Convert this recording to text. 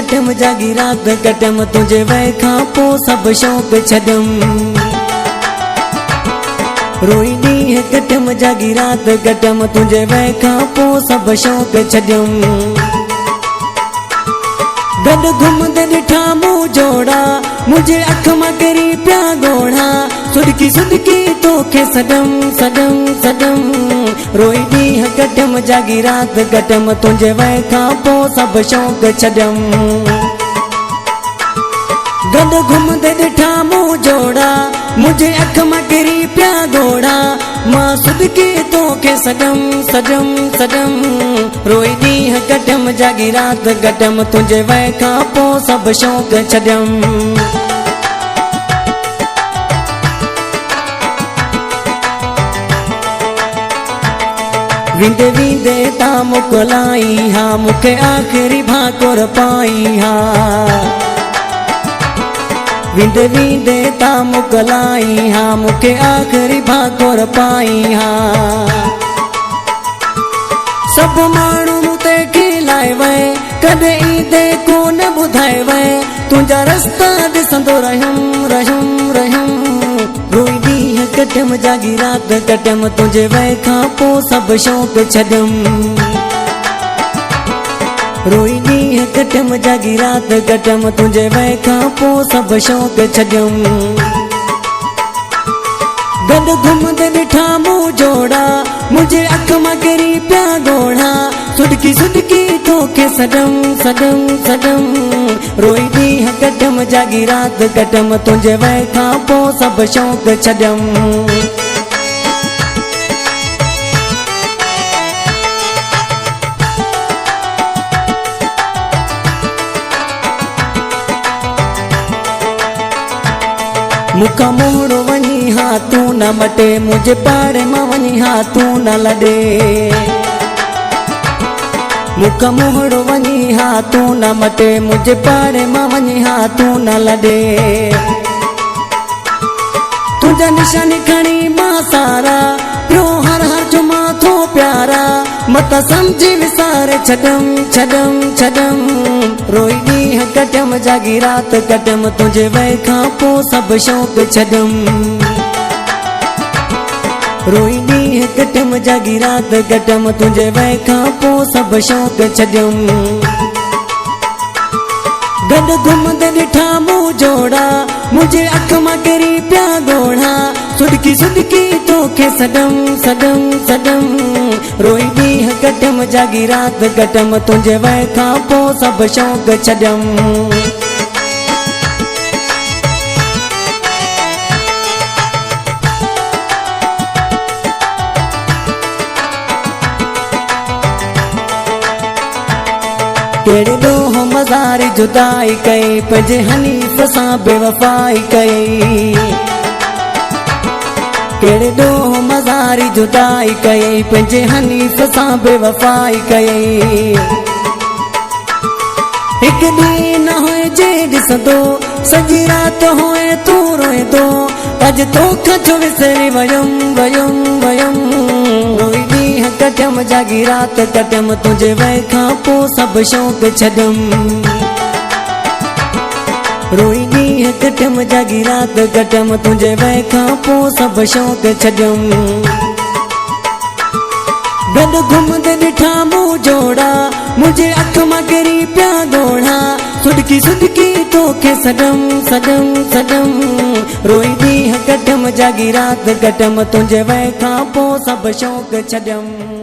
कटम जागी रात कटम तुझे वैखा पो सब शौक छडम रोई दी है कटम जागी रात कटम तुझे वैखा पो सब शौक छडम गड घुमदे ॾिठा मूं जोड़ा मुझे अख मां करी पिया गोड़ा सुडकी सुडकी तोखे सदम सदम सदम रोई ॾींहं कटम जागी रात कटम तुझे वैखा पो सब शौक छडम गड घुमदे ॾिठा मूं जोड़ा मुझे अख मां करी पिया गोड़ा मां सुडकी तोखे सदम सदम सदम रोई ॾींहं कटम जागी रात कटम तुझे वैखा पो सब शौक छडम विंदे विंदे ता मोकलाई हा मुखे आखिरी भाकुर पाई हा विंदे विंदे ता मोकलाई हा मुखे आखिरी भाकुर पाई हा सब माण्हू मूंते खिलाए वे कदे ईंदे कोन ॿुधाए वे तुंहिंजा रस्ता ॾिसंदो रहियुमि रहियुमि रहियुमि रोई ॾींहं कटम जागी रात कटम तुंहिंजे वैखा पो सब शौक छडम रोई ॾींहं कटम जागी रात कटम तुंहिंजे वैखा पो सब शौक छडम गड घुमदे ॾिठा मूं जोड़ा मुझे अख मां करी पिया गोड़ा सुडकी सुडकी तोखे सदम सदम सदम रोई ॾींहं कटम जागी रात कटम तुंहिंजे वैखा पो सब शौक छडम मुखा मोड़ वनी हा तू न मटे मुझे पाड़े मां वनी हा तू न लड़े मुखा मोड़ वनी हा तू न मटे मुझे पाड़े मां वनी हा तू न लड़े तुझा निशानी खणी मां सारा पियो हर हर जो माथो प्यारा मत समझी विसारे छडम छडम छडम रोई ॾींहं कटम जागी रात कटम तुझे वैखा पो सब शौक छडम रोई ॾींहं कटम जागी रात कटम तुझे वैखा पो सब शौक छडम गड घुमदे ॾिठा मूं जोड़ा मुझे अख मां करी पिया गोड़ा सुडकी सुडकी तोखे सदम सदम सदम रोई ॾींहं कटम जागी रात कटम तुझे वैखा पो सब शौक छडम केड़े ॾोह मज़ारी जुदाई कई पंहिंजे हनीफ़ सां बेवफ़ाई कई केड़े ॾोह मज़ारी जुदाई कई पंहिंजे हनीफ़ सां बेवफ़ाई कई हिकु ॾींहुं न होए जे ॾिसंदो सॼी रात होए तू रोए थो अॼु तोखां छो विसरी वयुमि वयुमि वयुमि रोई ॾींहं कटम जागी रात कटम तुंहिंजे वैखा पो सब शौक छडम रोई ॾींहं कटम जागी रात कटम तुंहिंजे वैखा पो सब शौक छडम गड घुमदे ॾिठा मूं जोड़ा मुझे अख मां करी पिया गोड़ा सुडकी सुडकी तोखे सदम सदम सदम रोई ॾींहं कटम जागी रात कटम तुंहिंजे वैखा पो सब शौक छडम।